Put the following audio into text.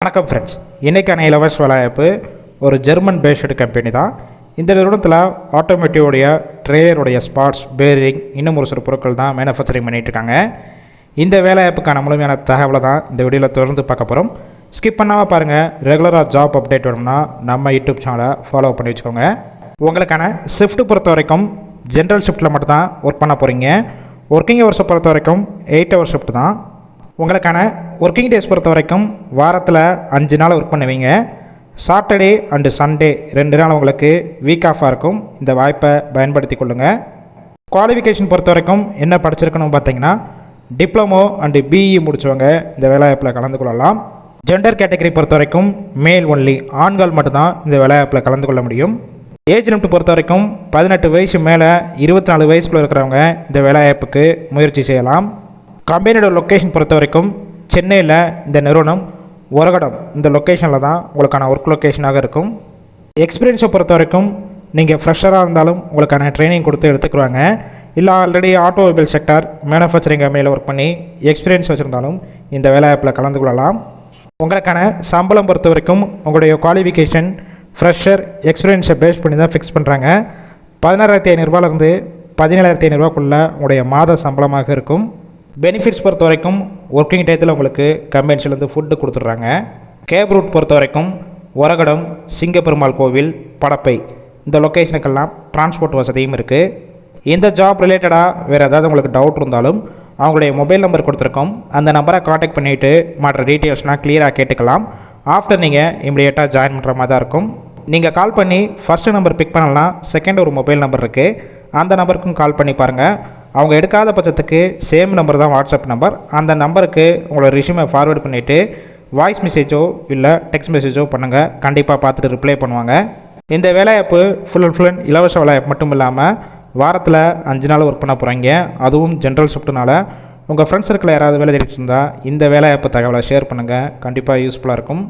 வணக்கம் ஃப்ரெண்ட்ஸ், இன்றைக்கான இலவச வேலைவாய்ப்பு ஒரு ஜெர்மன் பேஸ்டு கம்பெனி தான். இந்த நிறுவனத்தில் ஆட்டோமேட்டிவோடைய ட்ரெய்லருடைய ஸ்பாட்ஸ், பேரிங், இன்னும் ஒரு சில பொருட்கள் தான் மேனுஃபேக்சரிங் பண்ணிகிட்ருக்காங்க. இந்த வேலைவாய்ப்புக்கான முழுமையான தகவலை தான் இந்த வீடியோவில் தொடர்ந்து பார்க்க போகிறோம். ஸ்கிப் பண்ணாமல் பாருங்கள். ரெகுலராக ஜாப் அப்டேட் வேணும்னா நம்ம யூடியூப் சேனலை ஃபாலோ பண்ணி வச்சுக்கோங்க. உங்களுக்கான ஷிஃப்ட் பொறுத்த வரைக்கும் ஜென்ரல் ஷிஃப்ட்டில் மட்டும் தான் ஒர்க் பண்ண போகிறீங்க. ஒர்க்கிங் ஹவர்ஸை பொறுத்த வரைக்கும் 8 ஹவர் ஷிஃப்ட் தான். உங்களுக்கான ஒர்க்கிங் டேஸ் பொறுத்த வரைக்கும் வாரத்தில் 5 நாள் ஒர்க் பண்ணுவீங்க. சாட்டர்டே அண்டு சண்டே 2 நாள் உங்களுக்கு வீக் ஆஃபாக இருக்கும். இந்த வாய்ப்பை பயன்படுத்தி கொள்ளுங்கள். குவாலிஃபிகேஷன் பொறுத்த வரைக்கும் என்ன படிச்சிருக்கணும் பார்த்தீங்கன்னா, டிப்ளமோ அண்டு பிஇ முடித்தவங்க இந்த வேலைவாய்ப்பில் கலந்து கொள்ளலாம். ஜெண்டர் கேட்டகரி பொறுத்த வரைக்கும் மேல் ஒன்லி, ஆண்கள் மட்டும்தான் இந்த வேலைவாய்ப்பில் கலந்து கொள்ள முடியும். ஏஜ் லிமிட் பொறுத்த வரைக்கும் 18 வயசு மேலே 24 வயசுக்குள்ளே இருக்கிறவங்க இந்த வேலைவாய்ப்புக்கு முயற்சி செய்யலாம். கம்பெனியோட லொக்கேஷன் பொறுத்த வரைக்கும் சென்னையில் இந்த நிறுவனம் ஒரகடம் இந்த லொக்கேஷனில் தான் உங்களுக்கான ஒர்க் லொக்கேஷனாக இருக்கும். எக்ஸ்பீரியன்ஸை பொறுத்த வரைக்கும் நீங்கள் ஃப்ரெஷராக இருந்தாலும் உங்களுக்கான ட்ரைனிங் கொடுத்து எடுத்துக்குவாங்க. இல்லை ஆல்ரெடி ஆட்டோமொபைல் செக்டார், மேனுஃபேக்சரிங் கம்பெனியில் ஒர்க் பண்ணி எக்ஸ்பீரியன்ஸ் வச்சுருந்தாலும் இந்த வேலைவாய்ப்பில் கலந்து கொள்ளலாம். உங்களுக்கான சம்பளம் பொறுத்த வரைக்கும் உங்களுடைய குவாலிஃபிகேஷன், ஃப்ரெஷர், எக்ஸ்பீரியன்ஸை பேஸ் பண்ணி தான் ஃபிக்ஸ் பண்ணுறாங்க. 16,500 17,500 உங்களுடைய மாத சம்பளமாக இருக்கும். பெனிஃபிட்ஸ் பொறுத்த வரைக்கும் ஒர்க்கிங் டயத்தில் உங்களுக்கு கம்பெனிஸ்லேருந்து ஃபுட்டு கொடுத்துட்றாங்க. கேப் ரூட் பொறுத்த வரைக்கும் ஒரகடம், சிங்கப்பெருமாள் கோவில், படப்பை இந்த லொக்கேஷனுக்கெல்லாம் டிரான்ஸ்போர்ட் வசதியும் இருக்குது. இந்த ஜாப் ரிலேட்டடாக வேறு ஏதாவது உங்களுக்கு டவுட் இருந்தாலும் அவங்களுடைய மொபைல் நம்பர் கொடுத்துருக்கோம். அந்த நம்பரை காண்டாக்ட் பண்ணிவிட்டு மற்ற டீட்டெயில்ஸ்னால் கிளியராக கேட்டுக்கலாம். ஆஃப்டர் நீங்கள் இமிடியேட்டாக ஜாயின் பண்ணுற மாதிரி தான் இருக்கும். நீங்கள் கால் பண்ணி ஃபஸ்ட்டு நம்பர் பிக் பண்ணலாம், செகண்ட் ஒரு மொபைல் நம்பர் இருக்குது, அந்த நம்பருக்கும் கால் பண்ணி பாருங்கள். அவங்க எடுக்காத பட்சத்துக்கு சேம் நம்பர் தான் வாட்ஸ்அப் நம்பர். அந்த நம்பருக்கு உங்களோட ரெஸ்யூமை ஃபார்வேர்ட் பண்ணிவிட்டு வாய்ஸ் மெசேஜோ இல்லை டெக்ஸ்ட் மெசேஜோ பண்ணுங்கள். கண்டிப்பாக பார்த்துட்டு ரிப்ளை பண்ணுவாங்க. இந்த வேலைவாய்ப்பு ஃபுல் அண்ட் ஃபுல் இலவச வேலைவாய்ப்பு மட்டும் இல்லாமல் வாரத்தில் 5 நாள் ஒர்க் பண்ண போகிறீங்க. அதுவும் ஜென்ரல் ஷிஃப்ட்னால உங்கள் ஃப்ரெண்ட்ஸ் சர்க்கிளில் யாராவது வேலை தேடிட்டு இருந்தால் இந்த வேலைவாய்ப்பு தகவலை ஷேர் பண்ணுங்கள். கண்டிப்பாக யூஸ்ஃபுல்லாக இருக்கும்.